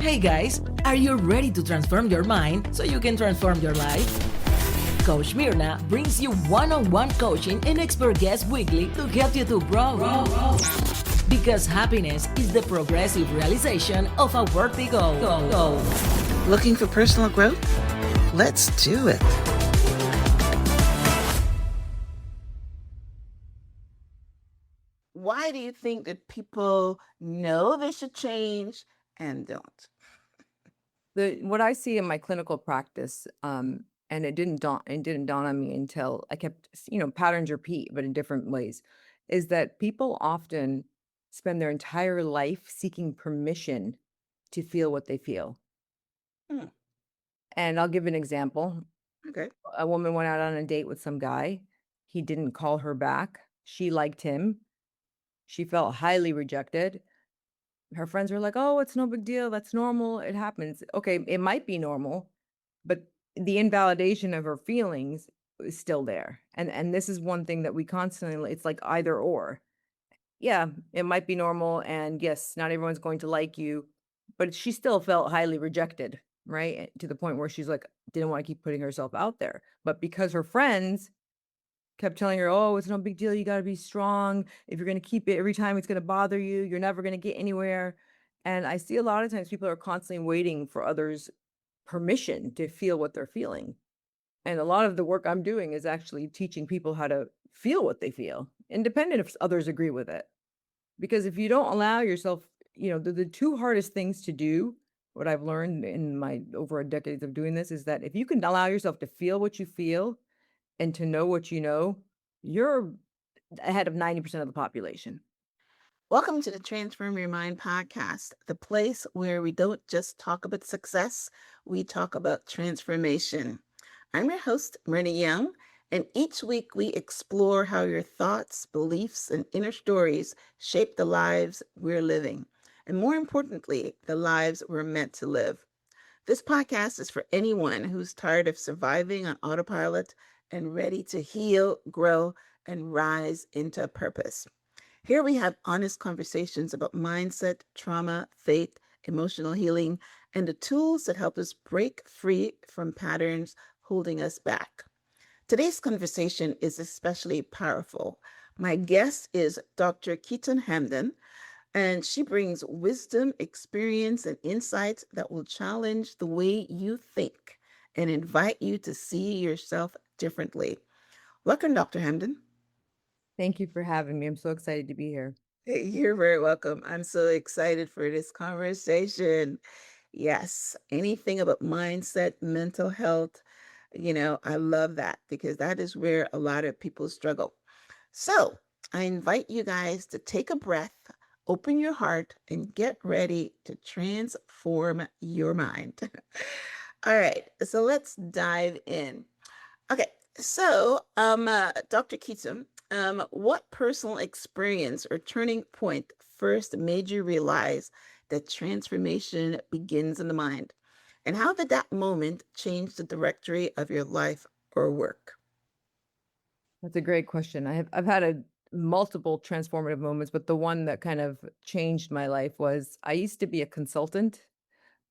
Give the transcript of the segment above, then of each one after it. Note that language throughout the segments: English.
Hey guys, are you ready to transform your mind so you can transform your life? Coach Myrna brings you one-on-one coaching and expert guests weekly to help you to grow. Because happiness is the progressive realization of a worthy goal. Looking for personal growth? Let's do it. Why do you think that people know they should change and don't? What I see in my clinical practice, and it didn't dawn on me until I kept, patterns repeat, but in different ways, is that people often spend their entire life seeking permission to feel what they feel. Hmm. And I'll give an example. Okay. A woman went out on a date with some guy. He didn't call her back. She liked him. She felt highly rejected. Her friends were like, "Oh, it's no big deal. That's normal. It happens." Okay, it might be normal, but the invalidation of her feelings is still there. And this is one thing that we constantly, it's like either or. Yeah, it might be normal, and yes, not everyone's going to like you, but she still felt highly rejected, right? To the point where she's like didn't want to keep putting herself out there. But because her friends kept telling her, "Oh, it's no big deal. You got to be strong. If you're going to keep it every time, it's going to bother you. You're never going to get anywhere." And I see a lot of times people are constantly waiting for others' permission to feel what they're feeling. And a lot of the work I'm doing is actually teaching people how to feel what they feel, independent if others agree with it. Because if you don't allow yourself, the two hardest things to do, what I've learned in my over a decades of doing this is that if you can allow yourself to feel what you feel and to know what you know, you're ahead of 90% of the population. Welcome to the Transform Your Mind podcast, the place where we don't just talk about success, we talk about transformation. I'm your host, Myrna Young, and each week we explore how your thoughts, beliefs, and inner stories shape the lives we're living, and more importantly, the lives we're meant to live. This podcast is for anyone who's tired of surviving on autopilot and ready to heal, grow, and rise into purpose. Here we have honest conversations about mindset, trauma, faith, emotional healing, and the tools that help us break free from patterns holding us back. Today's conversation is especially powerful. My guest is Dr. Ketam Hamdan, and she brings wisdom, experience, and insights that will challenge the way you think and invite you to see yourself differently. Welcome, Dr. Hamdan. Thank you for having me. I'm so excited to be here. Hey, you're very welcome. I'm so excited for this conversation. Yes, anything about mindset, mental health, I love that because that is where a lot of people struggle. So I invite you guys to take a breath, open your heart, and get ready to transform your mind. All right, so let's dive in. Okay, so Dr. Keaton, what personal experience or turning point first made you realize that transformation begins in the mind? And how did that moment change the trajectory of your life or work? That's a great question. I've had a multiple transformative moments, but the one that kind of changed my life was I used to be a consultant.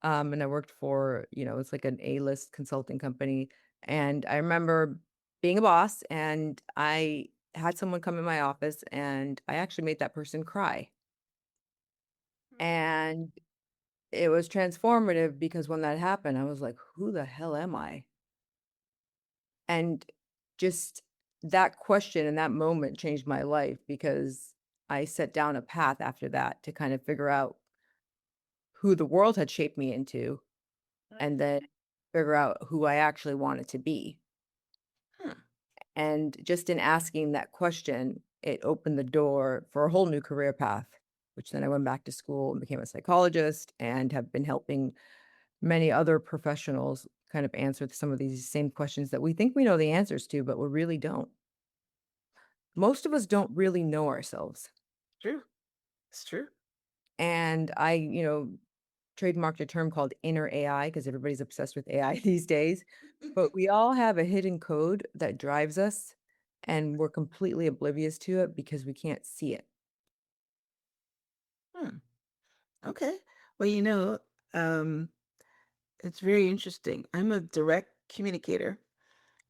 And I worked for, it's like an A-list consulting company. And I remember being a boss and I had someone come in my office and I actually made that person cry. And it was transformative because when that happened, I was like, who the hell am I? And just that question and that moment changed my life because I set down a path after that to kind of figure out who the world had shaped me into and then figure out who I actually wanted to be. Huh. And just in asking that question, it opened the door for a whole new career path, which then I went back to school and became a psychologist and have been helping many other professionals kind of answer some of these same questions that we think we know the answers to, but we really don't. Most of us don't really know ourselves. True. It's true. And I, trademarked a term called inner AI because everybody's obsessed with AI these days. But we all have a hidden code that drives us, and we're completely oblivious to it because we can't see it. Hmm. Okay. Well, Um, it's very interesting. I'm a direct communicator.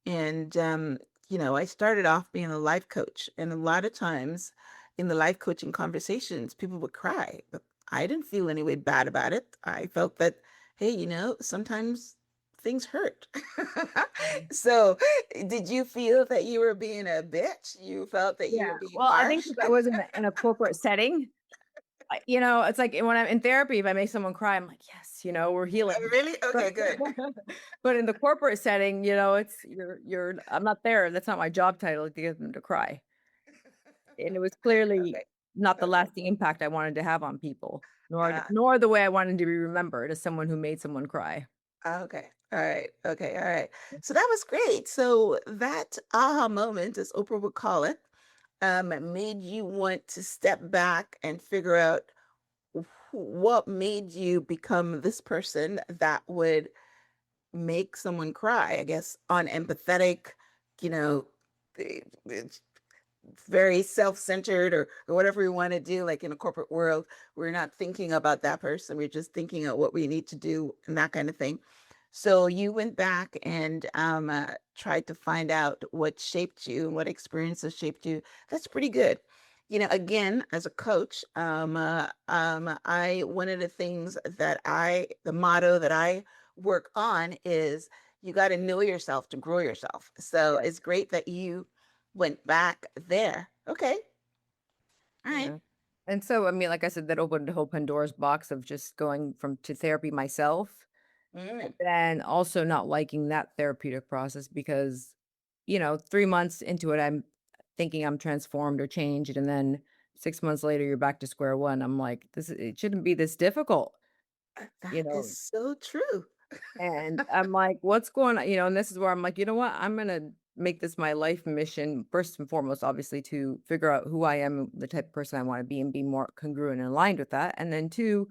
And, I started off being a life coach. And a lot of times in the life coaching conversations, people would cry. But I didn't feel any way bad about it. I felt that, hey, sometimes things hurt. Mm. So, did you feel that you were being a bitch? You felt that you Yeah. were being Well, I think harsh? 'cause I was in a corporate setting, it's like when I'm in therapy, if I make someone cry, I'm like, yes, we're healing. Really? But Okay, good. but in the corporate setting, it's you're I'm not there. That's not my job title to get them to cry. And it was clearly Okay. not the Okay. lasting impact I wanted to have on people, nor Uh, nor the way I wanted to be remembered as someone who made someone cry. Okay. All right. Okay. All right. So that was great. So that aha moment, as Oprah would call it, made you want to step back and figure out what made you become this person that would make someone cry. I guess unempathetic, you know, it's very self-centered or whatever we want to do. Like in a corporate world, we're not thinking about that person. We're just thinking of what we need to do and that kind of thing. So you went back and tried to find out what shaped you and what experiences shaped you. That's pretty good. Again, as a coach, I one of the things the motto that I work on is you got to know yourself to grow yourself. So Yeah. it's great that you went back there. Okay. All right. Yeah. And so, I mean, like I said, that opened a whole Pandora's box of just going from to therapy myself, Mm, and also not liking that therapeutic process because, 3 months into it, I'm thinking I'm transformed or changed. And then 6 months later, you're back to square one. I'm like, it shouldn't be this difficult, you that is know? so true. And I'm like, what's going on? And this is where I'm like, you know what? I'm going to make this my life mission, first and foremost, obviously, to figure out who I am, the type of person I want to be, and be more congruent and aligned with that. And then two,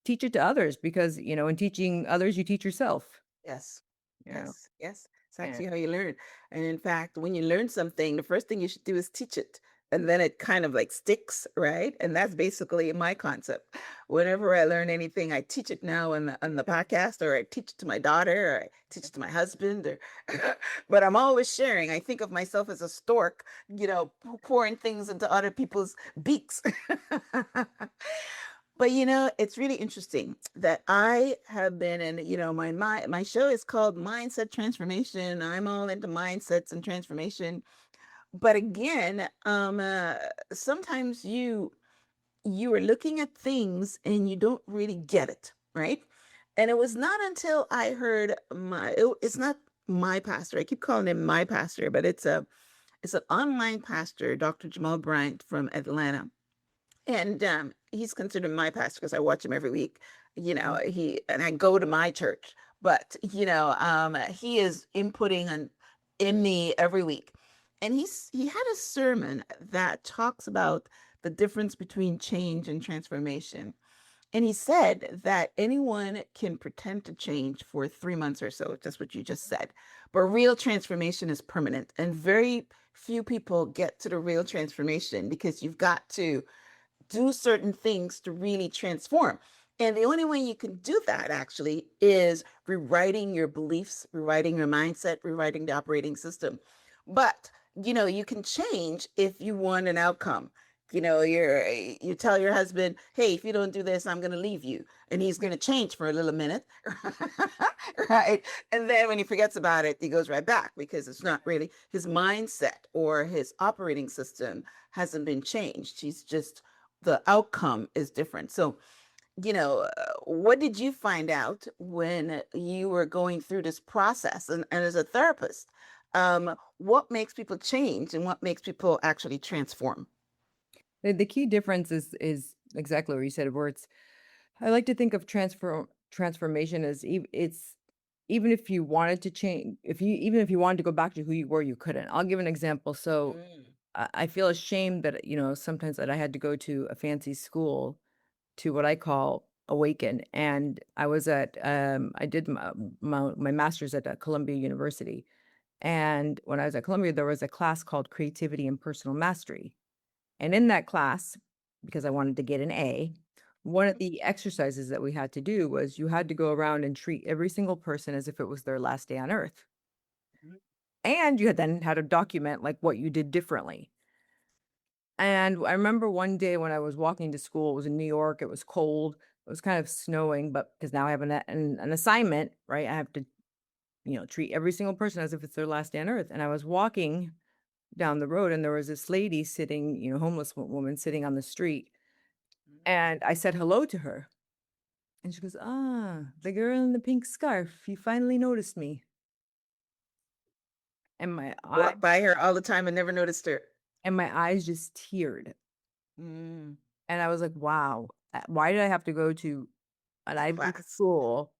teach it to others because, in teaching others, you teach yourself, Yes. you know, Yes. Yes. It's and actually how you learn. And in fact, when you learn something, the first thing you should do is teach it. And then it kind of like sticks, right? And that's basically my concept. Whenever I learn anything, I teach it now on the podcast, or I teach it to my daughter, or I teach it to my husband, or but I'm always sharing. I think of myself as a stork, pouring things into other people's beaks. But it's really interesting that I have been in, my show is called Mindset Transformation. I'm all into mindsets and transformation. But again, sometimes you are looking at things and you don't really get it, right? And it was not until I heard it's not my pastor. I keep calling him my pastor, but it's an online pastor, Dr. Jamal Bryant from Atlanta, and he's considered my pastor because I watch him every week. He and I go to my church, but he is inputting in me every week. And he had a sermon that talks about the difference between change and transformation. And he said that anyone can pretend to change for 3 months or so, just what you just said. But real transformation is permanent. And very few people get to the real transformation because you've got to do certain things to really transform. And the only way you can do that actually is rewriting your beliefs, rewriting your mindset, rewriting the operating system. But you can change if you want an outcome. You tell your husband, "Hey, if you don't do this, I'm going to leave you," and he's going to change for a little minute, right? And then when he forgets about it, he goes right back because it's not really his mindset or his operating system hasn't been changed. He's just the outcome is different. So, what did you find out when you were going through this process? And as a therapist, what makes people change and what makes people actually transform? the key difference is exactly what you said. Where I like to think of transformation as it's even if you wanted to change, even if you wanted to go back to who you were, you couldn't. I'll give an example. So Mm, I feel ashamed that, sometimes that I had to go to a fancy school to what I call awaken. And I did my master's at Columbia University. And when I was at Columbia, there was a class called Creativity and Personal Mastery. And in that class, because I wanted to get an A, one of the exercises that we had to do was you had to go around and treat every single person as if it was their last day on earth. Mhm. And you then had to document like what you did differently. And I remember one day when I was walking to school, it was in New York, it was cold, it was kind of snowing, but because now I have an assignment, right? I have to, treat every single person as if it's their last day on earth. And I was walking down the road and there was this lady sitting, homeless woman sitting on the street. And I said hello to her. And she goes, "Ah, the girl in the pink scarf. You finally noticed me." And my eye Walk by her all the time and never noticed her. and my eyes just teared. Mm. And I was like, wow, why did I have to go to an Ivy League Class. school,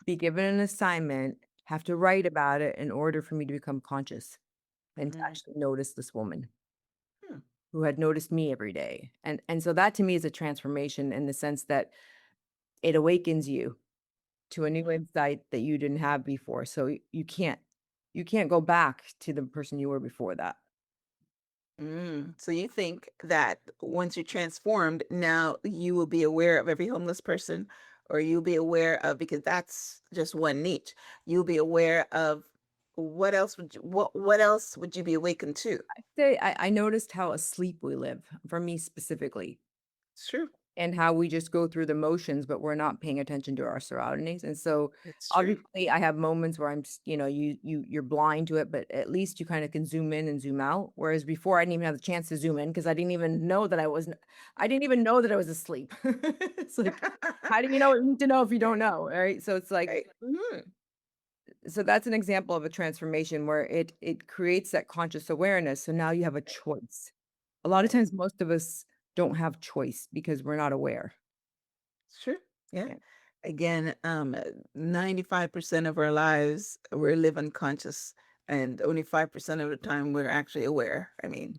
be given an assignment, have to write about it in order for me to become conscious and to Mm. actually notice this woman Hmm. who had noticed me every day. And so that to me is a transformation in the sense that it awakens you to a new insight that you didn't have before. So you can't go back to the person you were before that. So you think that once you're transformed, now you will be aware of every homeless person, or you'll be aware of, because that's just one niche. You'll be aware of what else would you be awakened to? I noticed how asleep we live, for me specifically, It's true. and how we just go through the motions, but we're not paying attention to our surroundings. And so It's true. obviously I have moments where I'm just, you're blind to it, but at least you kind of can zoom in and zoom out. Whereas before I didn't even have the chance to zoom in because I didn't even know that I was asleep. It's like, how do you know what you need to know if you don't know? Right. So it's like, Right. Mhm. so that's an example of a transformation where it creates that conscious awareness. So now you have a choice. A lot of Right. times most of us don't have choice because we're not aware. It's true. Yeah. Yeah. Again, 95% of our lives we live unconscious, and only 5% of the time we're actually aware. I mean,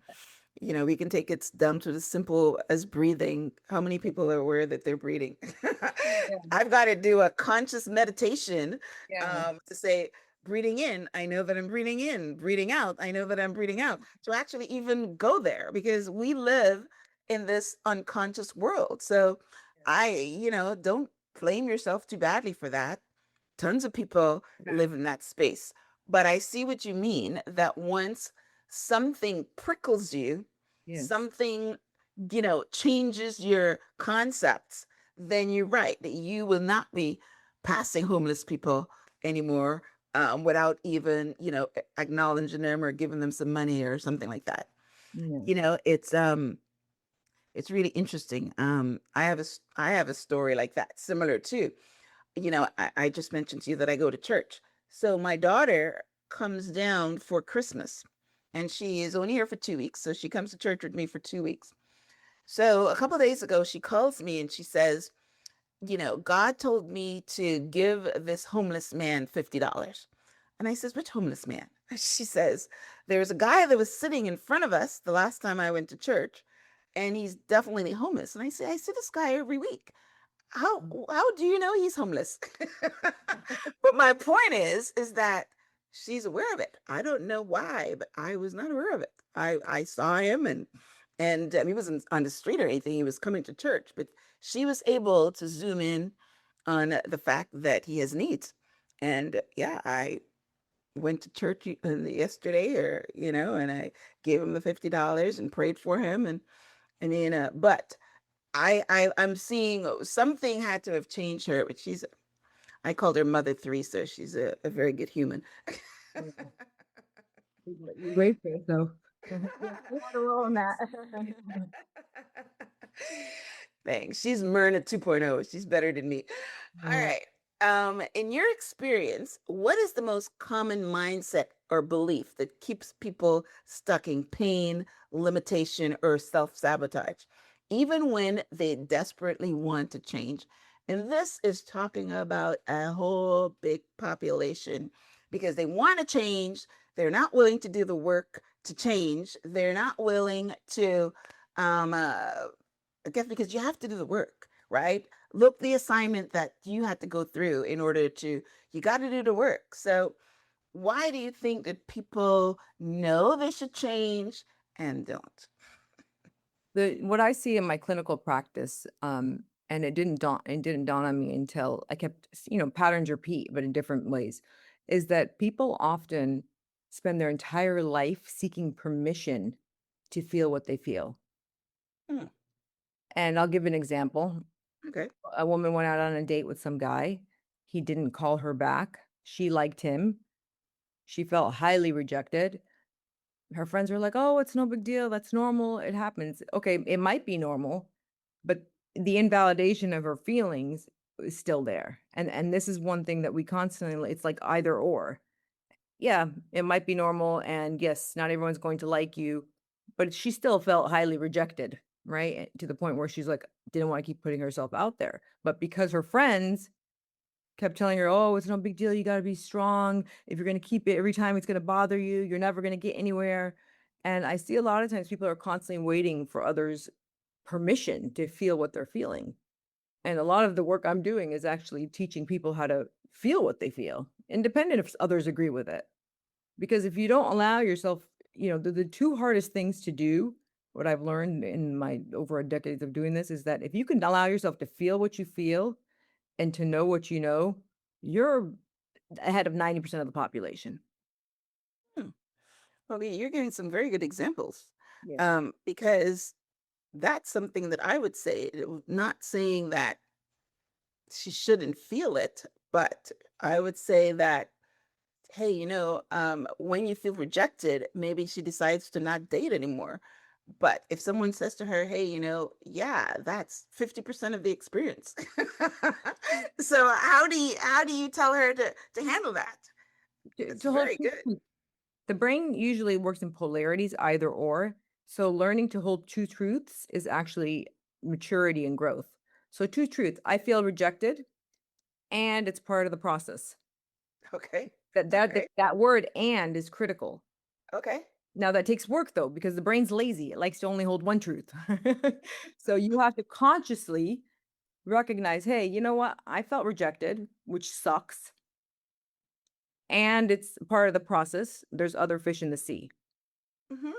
we can take it down to the simple as breathing. How many people are aware that they're breathing? Yeah. I've got to do a conscious meditation Yeah. to say, breathing in, I know that I'm breathing in, breathing out, I know that I'm breathing out, to actually even go there, because we live in this unconscious world. So don't blame yourself too badly for that. Tons of people live in that space. But I see what you mean, that once something prickles you, Yeah. something, changes your concepts, then you're right that you will not be passing homeless people anymore, without even, acknowledging them or giving them some money or something like that. Yeah. It's really interesting. I have a story like that, similar too. I just mentioned to you that I go to church. So my daughter comes down for Christmas, and she is only here for 2 weeks. So she comes to church with me for 2 weeks. So a couple of days ago, she calls me and she says, God told me to give this homeless man $50. And I says, which homeless man? She says, there's a guy that was sitting in front of us the last time I went to church, and he's definitely homeless. And I see this guy every week. How do you know he's homeless? But my point is that she's aware of it. I don't know why, but I was not aware of it. I saw him, and he wasn't on the street or anything. He was coming to church, but she was able to zoom in on the fact that he has needs. And yeah, I went to church yesterday, and I gave him the $50 and prayed for him. And I mean, but I'm seeing something had to have changed her, but I called her Mother Teresa. She's a very good human. You're grateful, so you're not alone in that. Thanks. She's Myrna 2.0. She's better than me. All Yeah. right. In your experience, what is the most common mindset or belief that keeps people stuck in pain, limitation, or self-sabotage, even when they desperately want to change? And this is talking about a whole big population, because they want to change. They're not willing to do the work to change. They're not willing to, um, uh, I guess, because you have to do the work, right? Look, the assignment that you had to go through in order to, you got to do the work. So why do you think that people know they should change and don't? What I see in my clinical practice, and it didn't dawn on me until I kept, patterns repeat, but in different ways, is that people often spend their entire life seeking permission to feel what they feel. Hmm. And I'll give an example. Okay. A woman went out on a date with some guy. He didn't call her back. She liked him. She felt highly rejected. Her friends were like, "Oh, it's no big deal. That's normal. It happens." Okay, it might be normal, but the invalidation of her feelings is still there. And this is one thing that we constantly, it's like either or. Yeah, it might be normal, and yes, not everyone's going to like you, but she still felt highly rejected, right? To the point where she's like didn't want to keep putting herself out there. But because her friends kept telling her, "Oh, it's no big deal. You got to be strong. If you're going to keep it every time, it's going to bother you. You're never going to get anywhere." And I see a lot of times people are constantly waiting for others' permission to feel what they're feeling. And a lot of the work I'm doing is actually teaching people how to feel what they feel, independent if others agree with it. Because if you don't allow yourself, the two hardest things to do, what I've learned in my over a decades of doing this is that if you can allow yourself to feel what you feel and to know what you know, you're ahead of 90% of the population. Hmm. Well, you're giving some very good examples, Yeah. because that's something that I would say, not saying that she shouldn't feel it, but I would say that, hey, when you feel rejected, maybe she decides to not date anymore. But if someone says to her, hey, yeah, that's 50% of the experience. So how do you tell her to handle that? It's To hold very good. the brain usually works in polarities, either or. So learning to hold two truths is actually maturity and growth. So two truths, I feel rejected and it's part of the process. Okay. That Okay. that word "and" is critical. Okay. Now that takes work though, because the brain's lazy. It likes to only hold one truth. So you have to consciously recognize, hey, you know what? I felt rejected, which sucks. And it's part of the process. There's other fish in the sea. Hmm.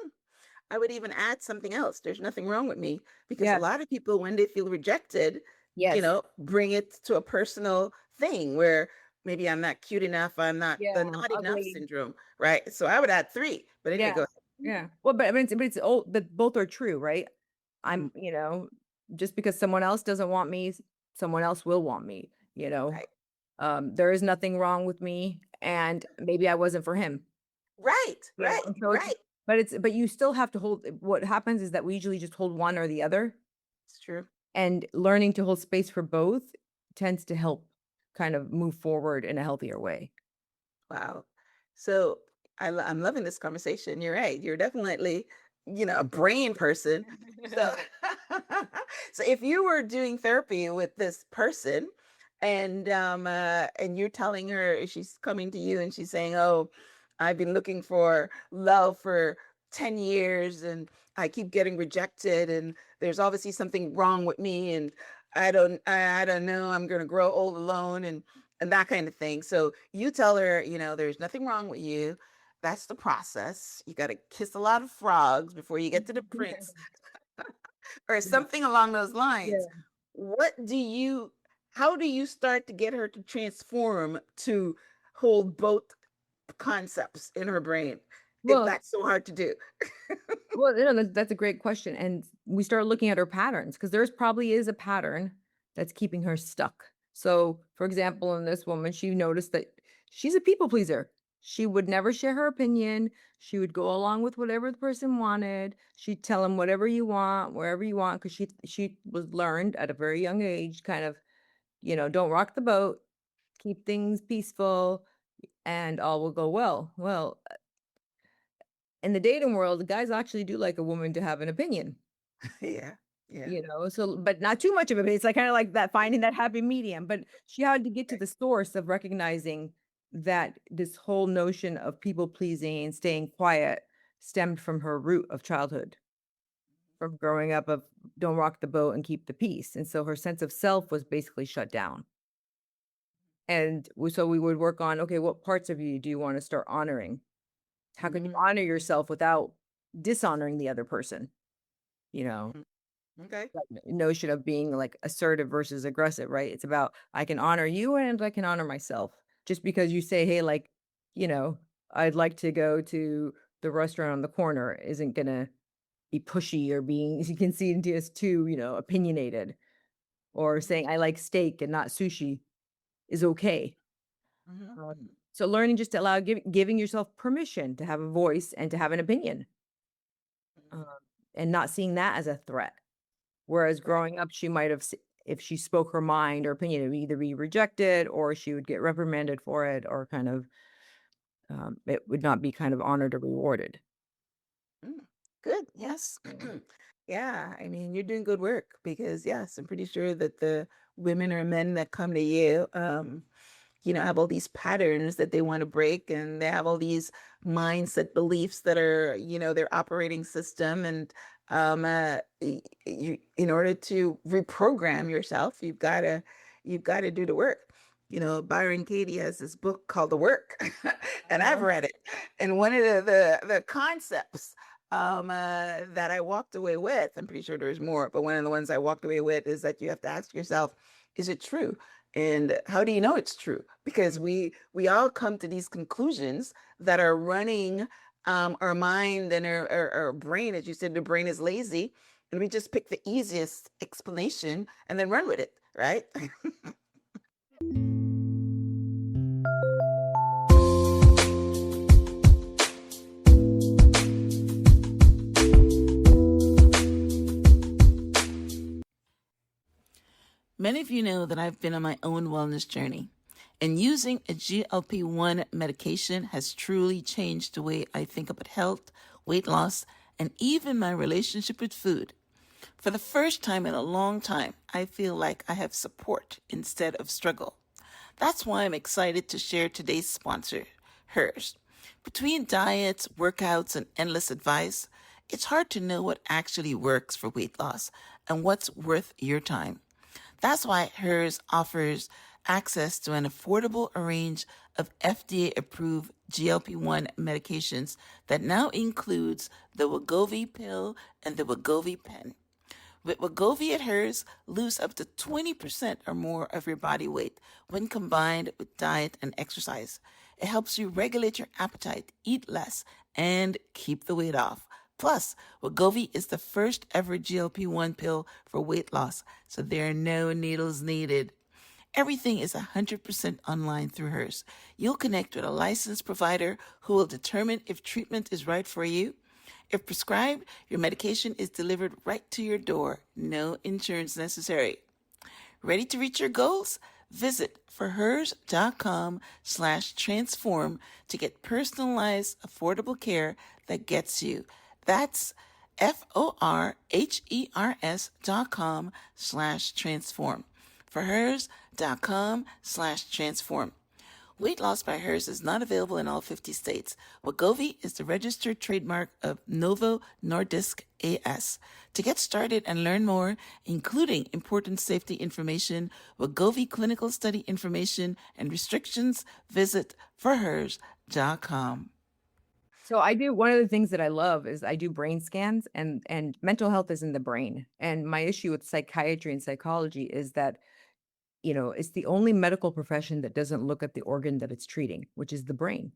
I would even add something else. There's nothing wrong with me, because a Yes. lot of people, when they feel rejected, Yes. bring it to a personal thing where maybe I'm not cute enough, I'm not the Yeah. not enough Ugly. syndrome, right? So I would add three. But anyway, Yeah. go ahead. Yeah. Well, but it's all but both are true, right? Mhm. Just because someone else doesn't want me, someone else will want me, you know. Right. There is nothing wrong with me, and maybe I wasn't for him. Right. Right. And so Right. but you still have to hold. What happens is that we usually just hold one or the other, It's true. and learning to hold space for both tends to help kind of move forward in a healthier way. Wow. So I'm loving this conversation. You're right. You're definitely, a brain person. So, so if you were doing therapy with this person, and you're telling her, she's coming to you and she's saying, "Oh, I've been looking for love for 10 years and I keep getting rejected, and there's obviously something wrong with me, and I don't know, I'm going to grow old alone, and that kind of thing." So you tell her, there's nothing wrong with you. That's the process. You got to kiss a lot of frogs before you get to the prince, or Yeah. something along those lines. Yeah. What do you, how do you start to get her to transform to hold both concepts in her brain, if Well, that's so hard to do? that's a great question, and we start looking at her patterns because there's probably is a pattern that's keeping her stuck. So, for example, in this woman, she noticed that she's a people pleaser. She would never share her opinion. She would go along with whatever the person wanted. She'd tell him whatever you want, wherever you want, because she was learned at a very young age, kind of, don't rock the boat, keep things peaceful, and all will go well. Well, in the dating world, guys actually do like a woman to have an opinion. Yeah, yeah. So but not too much of it. But it's like kind of like that finding that happy medium. But she had to get to Right. the source of recognizing that this whole notion of people pleasing and staying quiet stemmed from her root of childhood, from growing up of don't rock the boat and keep the peace. And so her sense of self was basically shut down. And so we would work on, okay, what parts of you do you want to start honoring? How can you Mhm, honor yourself without dishonoring the other person? You know? mhm. Okay. That notion of being like assertive versus aggressive, right? It's about I can honor you and I can honor myself. Just because you say, hey, like, you know, I'd like to go to the restaurant on the corner isn't gonna be pushy or being you can see into as too, opinionated or saying I like steak and not sushi is okay. Mm-hmm. So learning just to allow giving yourself permission to have a voice and to have an opinion, um, and not seeing that as a threat. Whereas Right. growing up, she might have, if she spoke her mind or opinion, it would either be rejected or she would get reprimanded for it, or kind of, it would not be kind of honored or rewarded. Mm, good. Yes. Yeah. I mean, you're doing good work because, yes, I'm pretty sure that the women or men that come to you, have all these patterns that they want to break, and they have all these mindset beliefs that are, their operating system. And in order to reprogram yourself, you've got to do the work. Byron Katie has this book called The Work, and I've Uh-huh. read it. And one of the concepts that I walked away with, I'm pretty sure there's more, but one of the ones I walked away with is that you have to ask yourself, is it true? And how do you know it's true? Because Mm. we all come to these conclusions that are running our mind and our brain. As you said, the brain is lazy, and we just pick the easiest explanation and then run with it, right? Many of you know that I've been on my own wellness journey, and using a GLP-1 medication has truly changed the way I think about health, weight loss, and even my relationship with food. For the first time in a long time, I feel like I have support instead of struggle. That's why I'm excited to share today's sponsor, hers. Between diets, workouts, and endless advice, it's hard to know what actually works for weight loss and what's worth your time. That's why hers offers access to an affordable range of FDA approved GLP-1 medications that now includes the Wegovy pill and the Wegovy pen. With Wegovy at hers, lose up to 20% or more of your body weight when combined with diet and exercise. It helps you regulate your appetite, eat less, and keep the weight off. Plus, Wegovy is the first ever GLP-1 pill for weight loss, so there are no needles needed. Everything is 100% online through hers. You'll connect with a licensed provider who will determine if treatment is right for you. If prescribed, your medication is delivered right to your door. No insurance necessary. Ready to reach your goals? Visit forhers.com/transform to get personalized, affordable care that gets you. That's forhers.com/transform. Forhers.com/transform. Weight loss by hers is not available in all 50 states. Wegovy is the registered trademark of Novo Nordisk AS. To get started and learn more, including important safety information, Wegovy clinical study information, and restrictions, visit forhers.com. So I do one of the things that I love is I do brain scans, and mental health is in the brain. And my issue with psychiatry and psychology is that, it's the only medical profession that doesn't look at the organ that it's treating, which is the brain.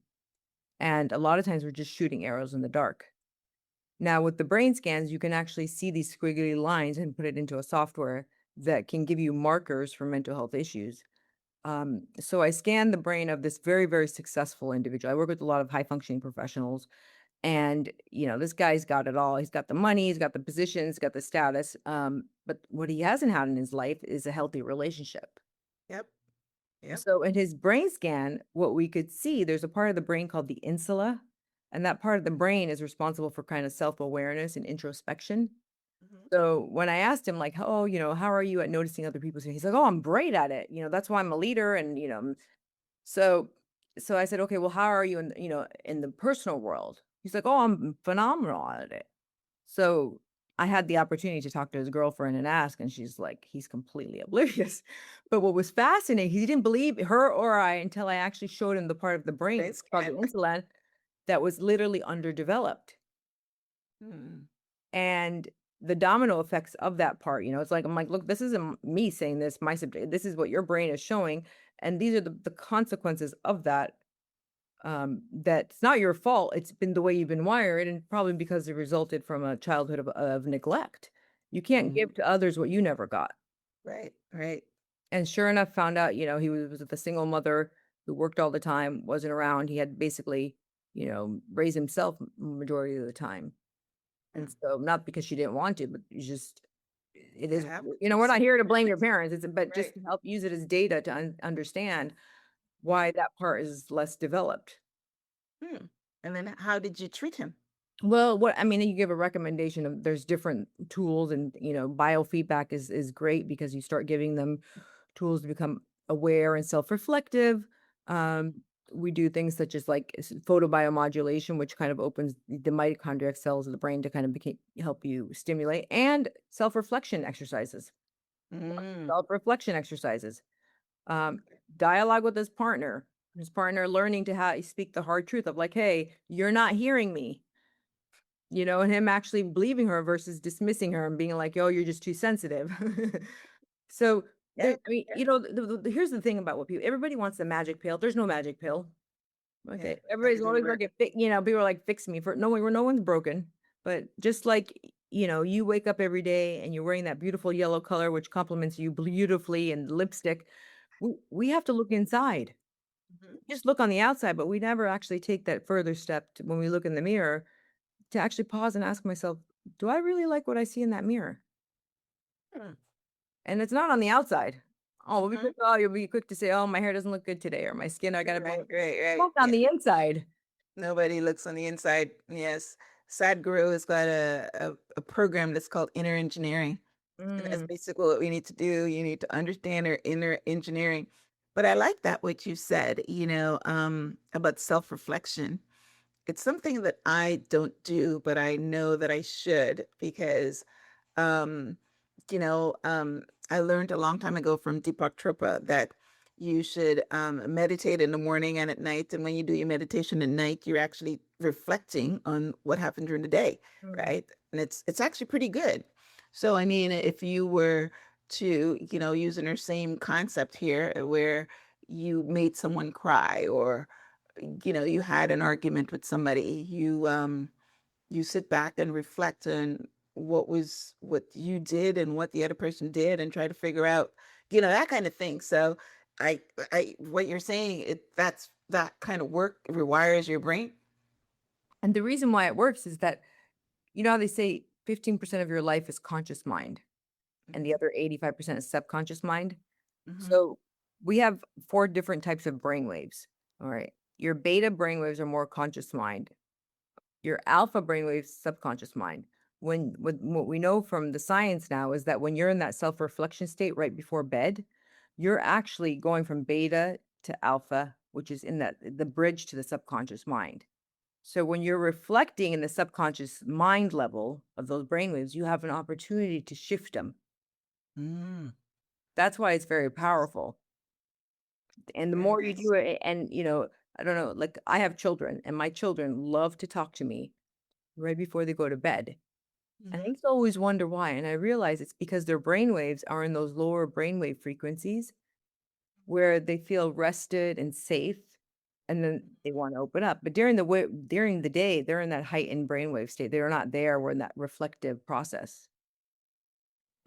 And a lot of times we're just shooting arrows in the dark. Now, with the brain scans, you can actually see these squiggly lines and put it into a software that can give you markers for mental health issues. So I scanned the brain of this very, very successful individual. I work with a lot of high functioning professionals, and this guy's got it all. He's got the money, he's got the position, he's got the status. But what he hasn't had in his life is a healthy relationship. Yep. Yep. So in his brain scan, what we could see, there's a part of the brain called the insula, and that part of the brain is responsible for kind of self-awareness and introspection. Mhm. So when I asked him like, "Oh, how are you at noticing other people's," he's like, "Oh, I'm great at it. That's why I'm a leader." And so so I said, "Okay, well, how are you in in the personal world?" He's like, "Oh, I'm phenomenal at it." So I had the opportunity to talk to his girlfriend and ask, and she's like, he's completely oblivious. But what was fascinating, he didn't believe her or I until I actually showed him the part of the brain Brain called the scan. insula that was literally underdeveloped. Hmm. And the domino effects of that part, it's like, I'm like, look, this isn't me saying this, my subject, this is what your brain is showing. And these are the consequences of that. That's not your fault. It's been the way you've been wired, and probably because it resulted from a childhood of neglect. You can't Mhm. give to others what you never got. Right, right. And sure enough, found out, he was with a single mother who worked all the time, wasn't around. He had basically, raised himself majority of the time. And Hmm. so not because she didn't want to, but it It is, we're happens. not here to blame your parents. But just Right. to help use it as data to understand why that part is less developed. Hmm. And then how did you treat him? Well, you give a recommendation of there's different tools, and biofeedback is great because you start giving them tools to become aware and self-reflective. Um, we do things such as like photobiomodulation, which kind of opens the mitochondrial cells of the brain to kind of help you stimulate, and self-reflection exercises. Mm. Self-reflection exercises. Um, Dialogue with his partner learning to speak the hard truth of like, hey, you're not hearing me. And him actually believing her versus dismissing her and being like, "Oh, you're just too sensitive." So Yeah, yeah. here's the thing about what everybody wants the magic pill. There's no magic pill. Yeah, Okay, that everybody's didn't always work. like, people are like, "Fix me for no one's broken." But just like you wake up every day and you're wearing that beautiful yellow color, which complements you beautifully, and lipstick. We have to look inside. Mhm. Just look on the outside, but we never actually take that further step when we look in the mirror to actually pause and ask myself, do I really like what I see in that mirror? Hmm. And it's not on the outside. Mhm. You'll be quick to say, oh, my hair doesn't look good today, or my skin, I got to Right, right, right. look on Yeah. the inside. Nobody looks on the inside. Yes. Sadhguru has got a program that's called inner engineering. And that's Mm, basically what we need to do. You need to understand our inner engineering. But I like that what you said, about self-reflection. It's something that I don't do, but I know that I should because um, I learned a long time ago from Deepak Chopra that you should meditate in the morning and at night. And when you do your meditation at night, you're actually reflecting on what happened during the day, mm. right? And it's actually pretty good. So I mean, if you were to, using our same concept here, where you made someone cry, or you had an argument with somebody, you sit back and reflect on what you did and what the other person did, and try to figure out, that kind of thing. So I what you're saying, that kind of work rewires your brain. And the reason why it works is that, how they say 15% of your life is conscious mind and the Hmm. other 85% is subconscious mind. Hmm. So we have four different types of brain waves. All right. Your beta brain waves are more conscious mind. Your alpha brainwaves, subconscious mind. What we know from the science now is that when you're in that self-reflection state right before bed, you're actually going from beta to alpha, which is in the bridge to the subconscious mind. So when you're reflecting in the subconscious mind level of those brainwaves, you have an opportunity to shift them. Mm, That's why it's very powerful. And the very more you nice. do it, and I don't know, like I have children, and my children love to talk to me right before they go to bed. And I Hmm. used to always wonder why, and I realize it's because their brain waves are in those lower brainwave frequencies where they feel rested and safe, and then they want to open up. But during the day, they're in that heightened brainwave state. They're not there. We're in that reflective process.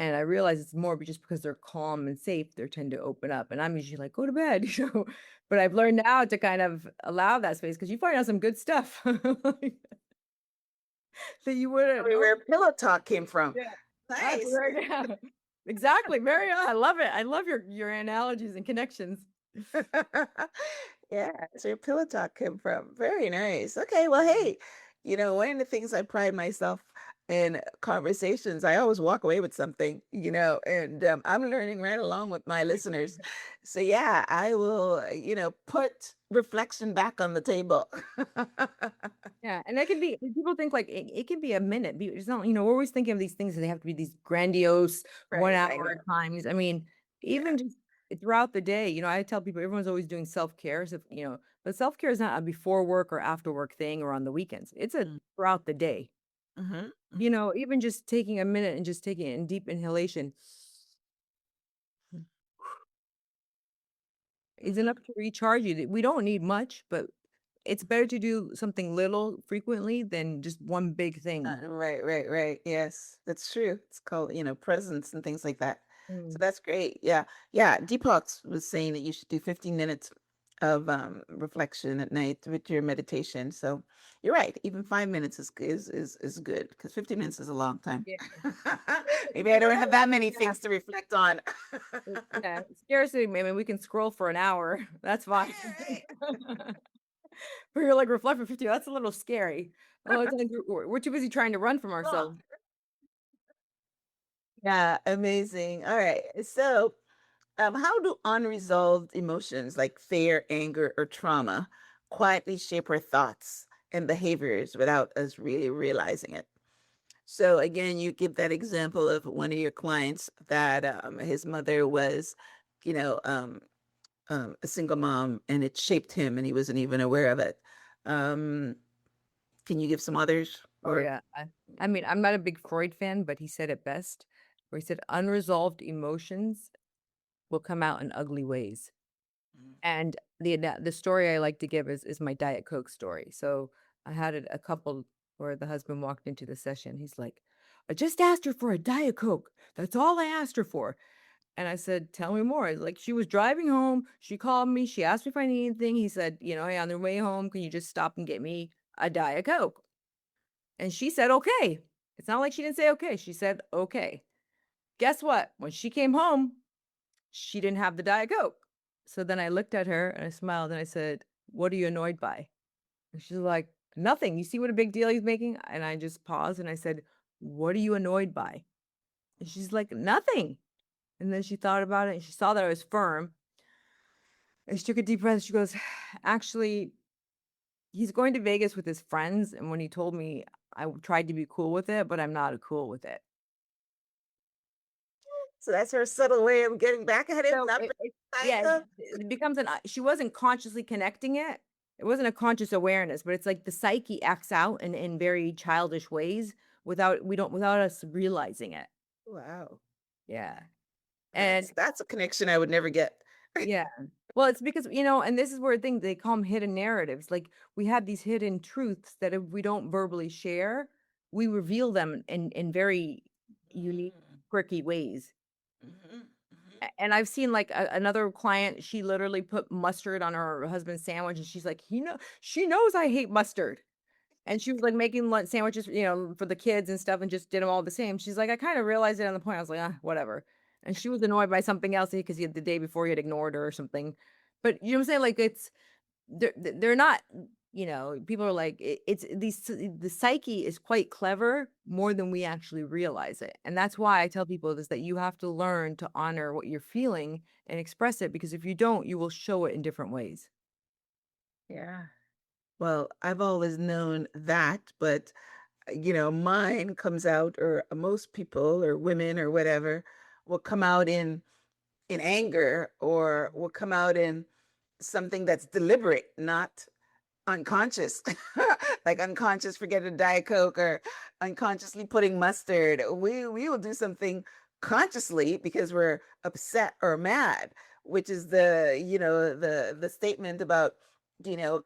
And I realize it's more just because they're calm and safe, they tend to open up. And I'm usually like, go to bed, But I've learned now to kind of allow that space because you find out some good stuff that you wouldn't know. Where pillow talk came from. Yeah, that's Nice. right. Yeah. Exactly, Mary. I love it. I love your analogies and connections. Yeah, that's where pillow talk came from. Very nice. Okay, well, hey, one of the things I pride myself in conversations, I always walk away with something, and I'm learning right along with my listeners. So yeah, I will, put reflection back on the table. Yeah, and it can be people think like it can be a minute. It's not, we're always thinking of these things and they have to be these grandiose one Right, I hour know. times. I mean, Yeah. even just throughout the day, I tell people everyone's always doing self-care. So, but self-care is not a before work or after work thing or on the weekends. It's a Mm. throughout the day. Mm-hmm. You know, even just taking a minute and just taking it in deep inhalation is Mm-hmm. enough to recharge you. We don't need much, but it's better to do something little frequently than just one big thing. Right, right, right. Yes, that's true. It's called, presence and things like that. So Mm. that's great. Yeah. Yeah. Deepak was saying that you should do 15 minutes of reflection at night with your meditation. So you're right. Even 5 minutes is good because 15 minutes is a long time. Yeah. Maybe I don't have that many Yeah. things to reflect on. Yeah. Scarcity, I mean, we can scroll for an hour. That's fine. But you're like reflect for 50. That's a little scary. A lot of times we're too busy trying to run from Long. ourselves. Yeah, amazing. All right. So, how do unresolved emotions like fear, anger, or trauma quietly shape our thoughts and behaviors without us really realizing it? So, again, you give that example of one of your clients that his mother was, you know, um, a single mom, and it shaped him, and he wasn't even aware of it. Um, can you give some others? Oh Or yeah. I mean, I'm not a big Freud fan, but he said it best, where he said unresolved emotions will come out in ugly ways. And the story I like to give is my Diet Coke story. So I had a couple where the husband walked into the session. He's like, I just asked her for a Diet Coke. That's all I asked her for. And I said, tell me more. Like she was driving home. She called me. She asked me if I need anything. He said, hey, on their way home, can you just stop and get me a Diet Coke? And she said, okay. It's not like she didn't say okay. She said, okay. Guess what? When she came home, she didn't have the Diet Coke. So then I looked at her and I smiled and I said, what are you annoyed by? And she's like, nothing. You see what a big deal he's making? And I just paused and I said, what are you annoyed by? And she's like, nothing. And then she thought about it and she saw that I was firm. And she took a deep breath. She goes, actually, he's going to Vegas with his friends. And when he told me, I tried to be cool with it, but I'm not cool with it. so that's her subtle way of getting back at him, So not bringing yeah, it. it becomes she wasn't consciously connecting it. It wasn't a conscious awareness, but it's like the psyche acts out in very childish ways without us realizing it. Wow. Yeah. And That's a connection I would never get. yeah. Well, it's because, and this is where things they call them hidden narratives. Like we have these hidden truths that if we don't verbally share, we reveal them in very unique, Mm, quirky ways. mhm, mhm. And I've seen like another client, she literally put mustard on her husband's sandwich and she's like, she knows I hate mustard. And she was like making lunch sandwiches, for the kids and stuff and just did them all the same. She's like, I kind of realized it on the point. I was like, whatever. And she was annoyed by something else because the day before he had ignored her or something. But you know what I'm saying? Like they're not, people are like it's the psyche is quite clever more than we actually realize it. And that's why I tell people is that you have to learn to honor what you're feeling and express it, because if you don't, you will show it in different ways. Yeah. Well, I've always known that, but mine comes out, or most people, or women, or whatever, will come out in anger, or will come out in something that's deliberate, not unconscious. Like unconscious forgetting a Diet Coke, or unconsciously putting mustard. We will do something consciously because we're upset or mad, which is the statement about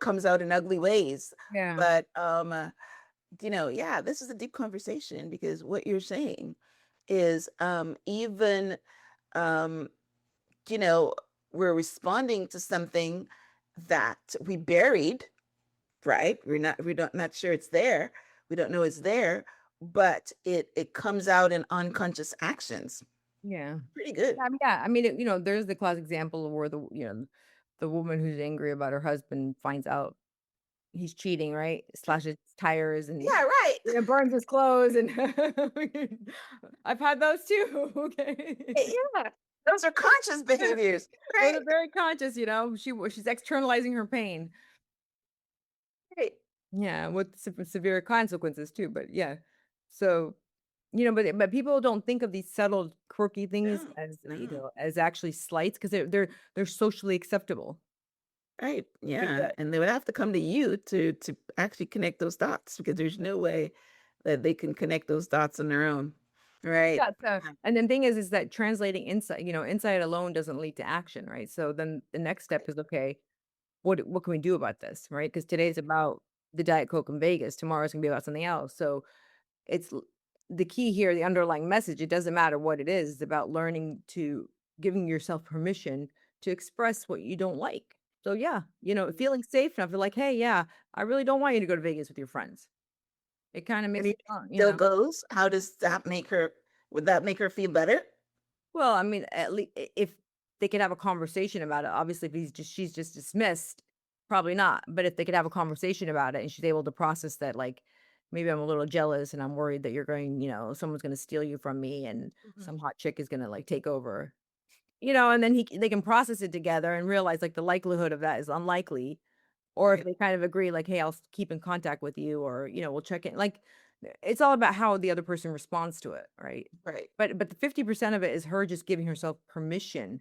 comes out in ugly ways. Yeah. But yeah, this is a deep conversation, because what you're saying is even um you know we're responding to something that we buried, right? Not sure it's there. We don't know it's there, but it comes out in unconscious actions. Yeah. Pretty good. Yeah. I mean, there's the classic example of where the woman who's angry about her husband finds out he's cheating, right? Slashes tires and Yeah, right. burns his clothes, and I've had those too. Okay. Yeah. Those are conscious behaviors, Those right? are very conscious, she's externalizing her pain. Right. Yeah, with severe consequences too, but yeah. So, but people don't think of these subtle quirky things No, as, no. as actually slights, because they're socially acceptable. Right. Like Yeah. that. And they would have to come to you to actually connect those dots, because there's no way that they can connect those dots on their own. Right. Yeah, so and then thing is that translating insight, insight alone doesn't lead to action, right? So then the next step is, okay, what can we do about this, right? Because today's about the Diet Coke in Vegas, tomorrow's gonna be about something else. So it's the key here, the underlying message, it doesn't matter what it is, it's about learning to giving yourself permission to express what you don't like. So yeah, feeling safe enough to like, hey, yeah, I really don't want you to go to Vegas with your friends. It kind of And makes he it fun, still goes. How does that make her? Would that make her feel better? Well, I mean, at least if they could have a conversation about it, obviously, if she's just dismissed, probably not. But if they could have a conversation about it and she's able to process that, like, maybe I'm a little jealous and I'm worried that someone's going to steal you from me and Mhm. some hot chick is going to like take over, and then they can process it together and realize like the likelihood of that is unlikely. Or if Right. they kind of agree, like, hey, keep in contact with you, or, we'll check in. Like, it's all about how the other person responds to it, right? Right. But the 50% of it is her just giving herself permission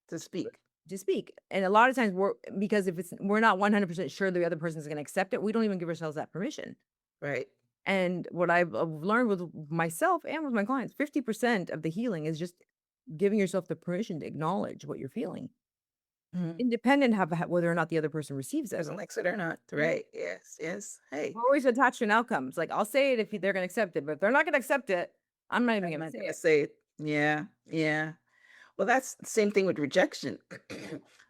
To speak. to speak. And a lot of times because if we're not 100% sure the other person is going to accept it, we don't even give ourselves that permission. Right. And what I've learned with myself and with my clients, 50% of the healing is just giving yourself the permission to acknowledge what you're feeling, Mhm. independent of whether or not the other person receives it. Doesn't like it or not. Right. Yes. Yes. Hey, We're always attached to an outcomes. Like, I'll say it if they're going to accept it, but if they're not going to accept it, I'm not even I'm going to not say gonna it. say it. Yeah. Yeah. Well, that's the same thing with rejection.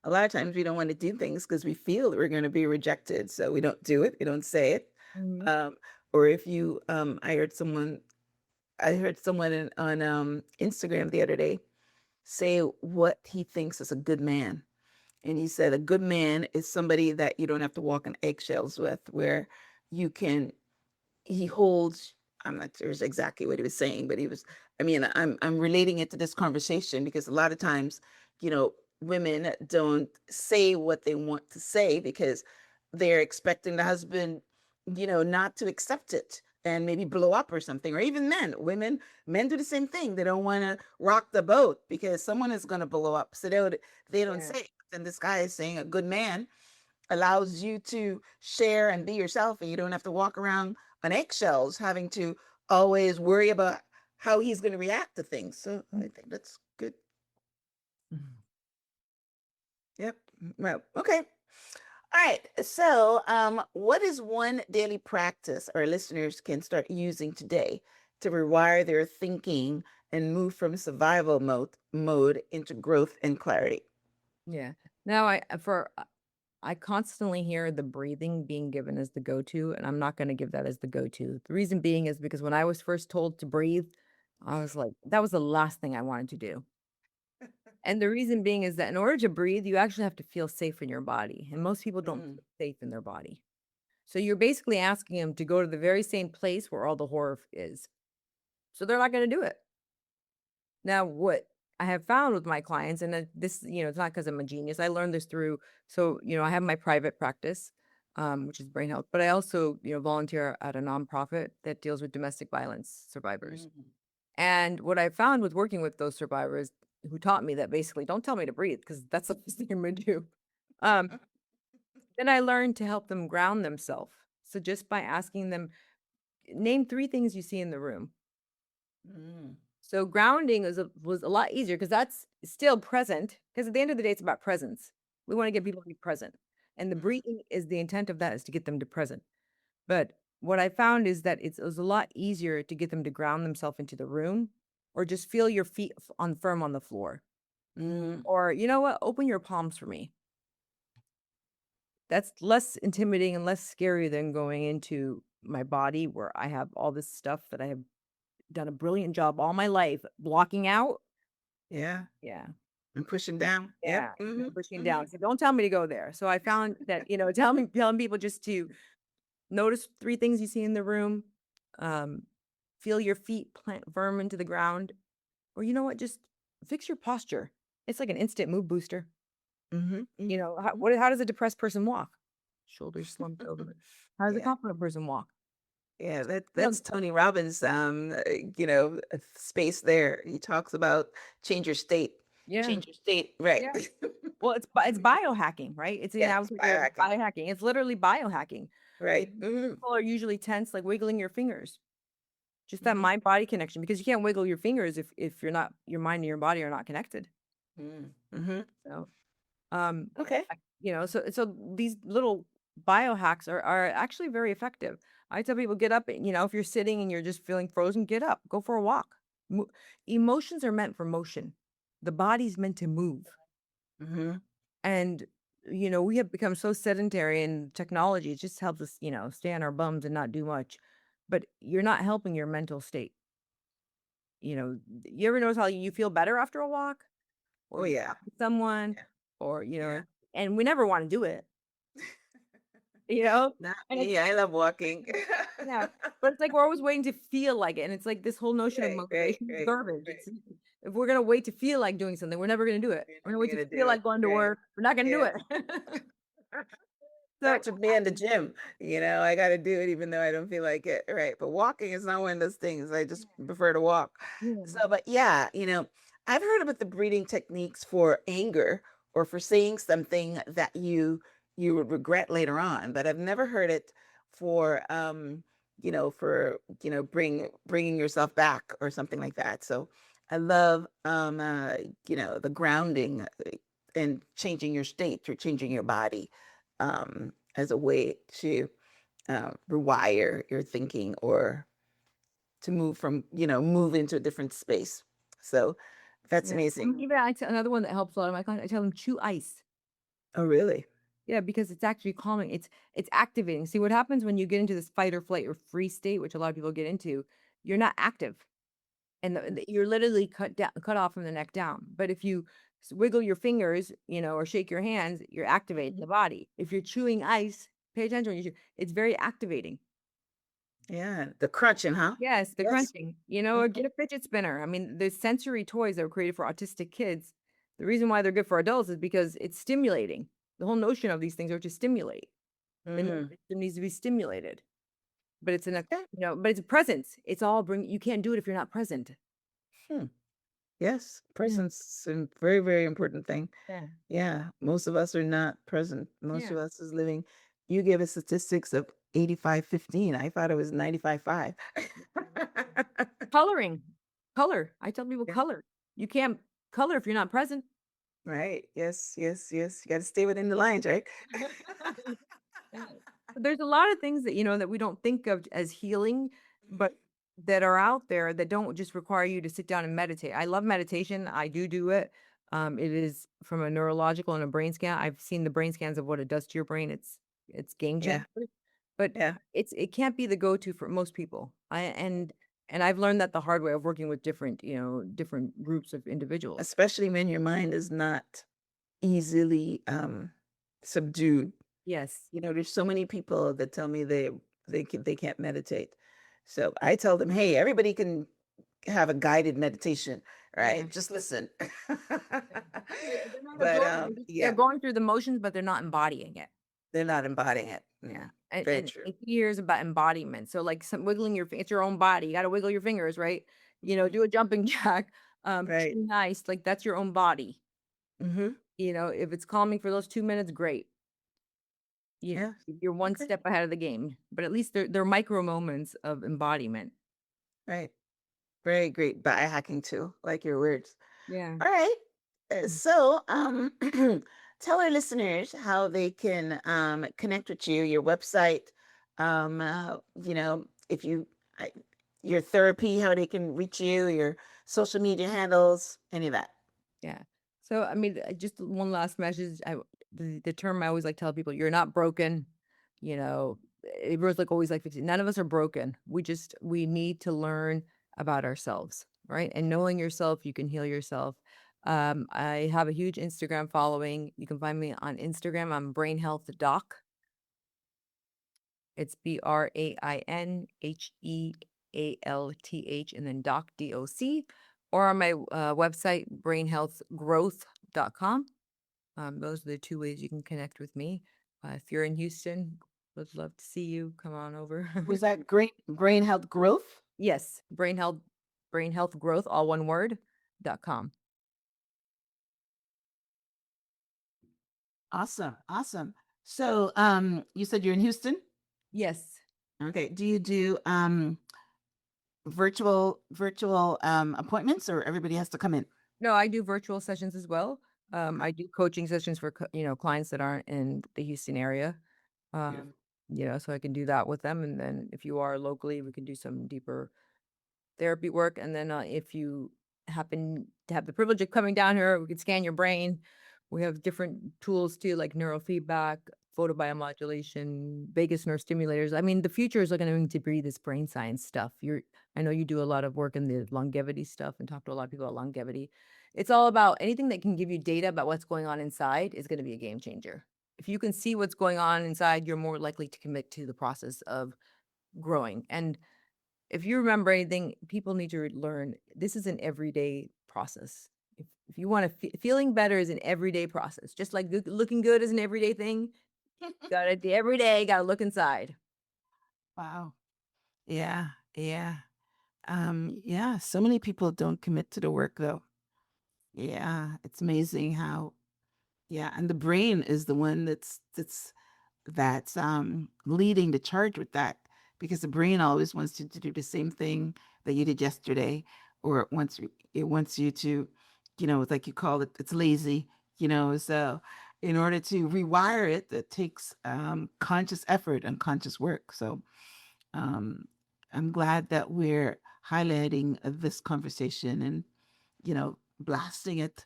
A lot of times we don't want to do things because we feel that we're going to be rejected, so we don't do it. We don't say it. Mhm. Um, or if you, I heard someone on Instagram the other day say what he thinks is a good man. And he said a good man is somebody that you don't have to walk on eggshells with, where you can he holds. I'm not sure exactly what he was saying, but I'm relating it to this conversation because a lot of times, you know, women don't say what they want to say because they're expecting the husband, not to accept it and maybe blow up or something. Or even men do the same thing. They don't want to rock the boat because someone is going to blow up, so they don't Yeah. say it. And this guy is saying a good man allows you to share and be yourself, and you don't have to walk around on eggshells having to always worry about how he's going to react to things. So I think that's good. Yep. Well, okay. All right. So, what is one daily practice our listeners can start using today to rewire their thinking and move from survival mode into growth and clarity? Yeah. Now I constantly hear the breathing being given as the go-to, and I'm not going to give that as the go-to. The reason being is because when I was first told to breathe, I was like, that was the last thing I wanted to do. And the reason being is that in order to breathe, you actually have to feel safe in your body. And most people don't Mm, feel safe in their body. So you're basically asking them to go to the very same place where all the horror is. So they're not going to do it. Now, what I have found with my clients, and this, it's not because I'm a genius. I learned this through, so, I have my private practice, which is brain health, but I also, volunteer at a nonprofit that deals with domestic violence survivors. mm, And what I found with working with those survivors who taught me that basically don't tell me to breathe because that's the first thing I'm going to do. Um, then I learned to help them ground themselves. So just by asking them, name 3 things you see in the room. mm, So grounding was a lot easier because that's still present. Because at the end of the day, it's about presence. We want to get people to be present, and the mm. breathing is the intent of that is to get them to present. But what I found is that it was a lot easier to get them to ground themselves into the room, or just feel your feet on firm on the floor, Mm, or you know what, open your palms for me. That's less intimidating and less scary than going into my body where I have all this stuff that I have done a brilliant job all my life blocking out. yeah. Yeah. And pushing down. Yep. Yeah, Hmm. pushing Hmm. down. So don't tell me to go there. So I found that, telling people just to notice 3 things you see in the room, um, feel your feet plant firm into the ground, or you know what, just fix your posture. It's like an instant mood booster. Hmm. Hmm. How does a depressed person walk? Shoulders slumped over. How does a Yeah. confident person walk? Yeah, You know, that's Tony Robbins, space there. He talks about change your state. yeah, Change your state. Right. yeah. Well, it's biohacking, right? It's I Yes, was thinking of biohacking. biohacking. It's literally biohacking. Right. Because people are usually tense, like wiggling your fingers. Just that Mhm. mind body connection, because you can't wiggle your fingers if you're not, your mind and your body are not connected. Mm-hmm. So, um, Okay. so these little biohacks are actually very effective. I tell people, get up, if you're sitting and you're just feeling frozen, get up, go for a walk. Mo- Emotions are meant for motion. The body's meant to move. Mm-hmm. And, we have become so sedentary, and technology, it just helps us, stay on our bums and not do much. But you're not helping your mental state. You ever notice how you feel better after a walk, Oh or you yeah. talk to someone, Yeah. or, Yeah. and we never want to do it, you know? Not And it's, me. I love walking. yeah, but it's like we're always waiting to feel like it. And it's like this whole notion of Right, right, motivation is right, garbage. right. If we're going to wait to feel like doing something, we're never going to do it. You're We're going to never wait to gonna feel do it. like going to Right. work. We're not going to do Yeah. it. So, That should be in the gym. I got to do it even though I don't feel like it. Right. But walking is not one of those things. I just prefer to walk. yeah. So, but yeah, I've heard about the breathing techniques for anger or for saying something that you would regret later on, but I've never heard it for bringing yourself back or something like that. So, I love the grounding and changing your state through changing your body as a way to rewire your thinking or to move into a different space. So that's Yeah. amazing. Even I tell another one that helps a lot of my clients, I tell them chew ice. Oh, really? Yeah, because it's actually calming. It's activating. See what happens when you get into this fight or flight or freeze state, which a lot of people get into, you're not active. And you're literally cut off from the neck down. But if you wiggle your fingers, or shake your hands, you're activating the body. If you're chewing ice, pay attention when you chew. It's very activating. Yeah, the crunching, huh? Yes, the Yes. crunching, or get a fidget spinner. I mean, the sensory toys that were created for autistic kids, the reason why they're good for adults is because it's stimulating. The whole notion of these things are to stimulate. The nervous Mm-hmm. system needs to be stimulated. But it's Okay. but it's a presence. It's all you can't do it if you're not present. Hmm. Yes, Yeah. presence is a very, very important thing. Yeah. Yeah, most of us are not present. Most Yeah. of us is living. You gave us statistics of 85-15. I thought it was 95-5. Coloring. Color. I tell people Yeah. color. You can't color if you're not present. Right. Yes, yes, yes. You got to stay within the lines, right? Yeah. But there's a lot of things that that we don't think of as healing, but that are out there that don't just require you to sit down and meditate. I love meditation. I do it. It is from a neurological and a brain scan. I've seen the brain scans of what it does to your brain. It's game Yeah, changer. But yeah. it can't be the go-to for most people. And I've learned that the hard way of working with different, different groups of individuals. Especially when your mind is not easily subdued. Yes. There's so many people that tell me they can't meditate. So I tell them, hey, everybody can have a guided meditation, Yeah. right? Just listen. They're not But they're yeah, going through the motions, but they're not embodying it. they're not embodying it. Yeah. Very And true. here's about embodiment. So like some wiggling it's your own body. You got to wiggle your fingers, right? Do a jumping jack. Right. Nice. Like that's your own body. Mm-hmm. If it's calming for those 2 minutes, great. You, Yeah. you're one Okay. step ahead of the game, but at least they're micro moments of embodiment. Right. Very great biohacking too. Like your words. Yeah. All right. So, tell our listeners how they can connect with you, your website, if I- your therapy, how they can reach you, your social media handles, any of that. Yeah. So, I mean, just one last message. The term I always like tell people, you're not broken. Everyone's like always like fixing. None of us are broken. We need to learn about ourselves, right? And knowing yourself, you can heal yourself. I have a huge Instagram following. You can find me on Instagram. I'm Brain Health Doc. It's BrainHealth and then Doc DOC, or on my website, brainhealthgrowth.com. Those are the two ways you can connect with me. If you're in Houston, would love to see you. Come on over. Was that great brain health growth? Yes, brain health growth, all one word.com. Awesome. Awesome. So, you said you're in Houston? Yes. Okay. Do you do virtual appointments, or everybody has to come in? No, I do virtual sessions as well. I do coaching sessions for clients that aren't in the Houston area. Beautiful. Um, so I can do that with them, and then if you are locally, we can do some deeper therapy work. And then if you happen to have the privilege of coming down here, we can scan your brain. We have different tools too, like neurofeedback, photobiomodulation, vagus nerve stimulators. I mean, the future is going to be this brain science stuff. I know you do a lot of work in the longevity stuff and talk to a lot of people about longevity. It's all about anything that can give you data about what's going on inside is going to be a game changer. If you can see what's going on inside, you're more likely to commit to the process of growing. And if you remember anything, people need to learn this is an everyday process. If you want to, feeling better is an everyday process. Just like looking good is an everyday thing. Got to every day. Got to look inside. Wow. Yeah. Yeah. Yeah. So many people don't commit to the work though. Yeah. It's amazing how, yeah. And the brain is the one that's leading the charge with that, because the brain always wants you to do the same thing that you did yesterday, or it wants you to, it's like you call it, it's lazy, so in order to rewire it, it takes conscious effort and conscious work. So um I'm glad that we're highlighting this conversation and blasting it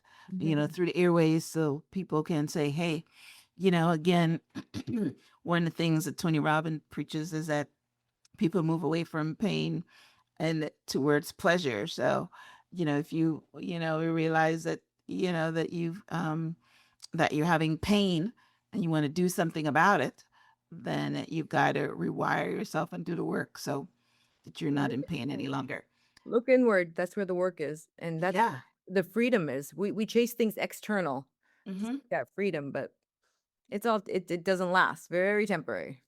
through the airways, so people can say, hey, again, one of the things that Tony Robbins preaches is that people move away from pain and towards pleasure. So, if you realize that, that you're having pain and you want to do something about it, then you've got to rewire yourself and do the work so that you're not in pain any longer. Look inward. That's where the work is, and that's Yeah. the freedom is. We chase things external. Mm-hmm. Yeah, freedom, but it doesn't last. Very temporary.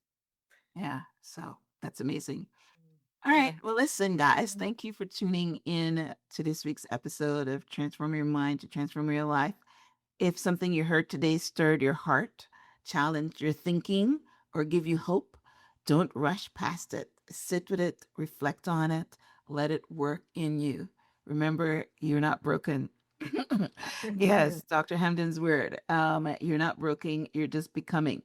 Yeah. So that's amazing. All right. Well, listen, guys, thank you for tuning in to this week's episode of Transform Your Mind to Transform Your Life. If something you heard today stirred your heart, challenged your thinking, or give you hope, don't rush past it. Sit with it, reflect on it, let it work in you. Remember, you're not broken. Yes, Dr. Hamden's word. You're not broken, you're just becoming.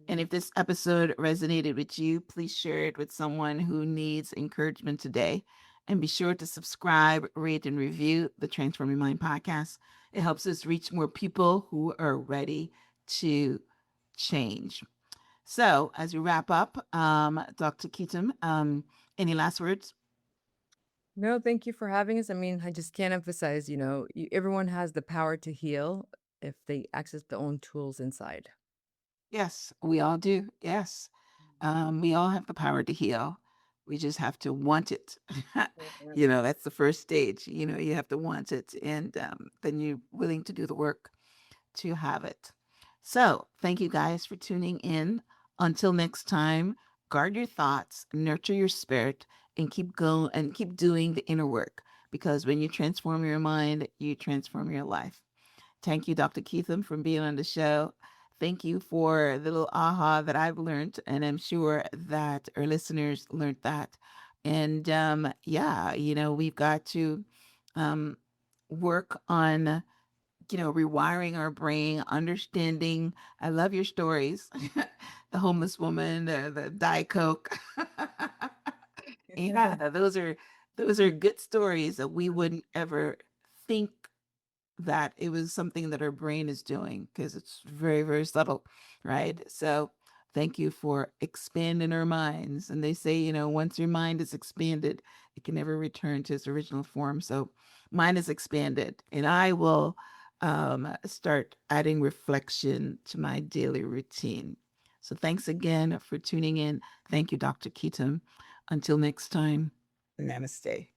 And if this episode resonated with you, please share it with someone who needs encouragement today. And be sure to subscribe, rate, and review the Transform Your Mind podcast. It helps us reach more people who are ready to change. So, as we wrap up, Dr. Ketam, any last words? No, thank you for having us. I mean, I just can't emphasize, everyone has the power to heal if they access their own tools inside. Yes, we all do. Yes. We all have the power to heal. We just have to want it. That's the first stage. You have to want it, and then you're willing to do the work to have it. So, thank you guys for tuning in. Until next time, guard your thoughts, nurture your spirit, and keep going and keep doing the inner work, because when you transform your mind, you transform your life. Thank you, Dr. Keatham, for being on the show. Thank you for the little aha that I've learned, and I'm sure that our listeners learned that. And we've got to work on, rewiring our brain, understanding. I love your stories. The homeless woman, the Diet Coke. Yeah, those are good stories that we wouldn't ever think that it was something that our brain is doing, because it's very, very subtle, right? So thank you for expanding our minds. And they say, once your mind is expanded, it can never return to its original form. So mine is expanded, and I will start adding reflection to my daily routine. So thanks again for tuning in. Thank you, Dr. Keaton. Until next time, namaste.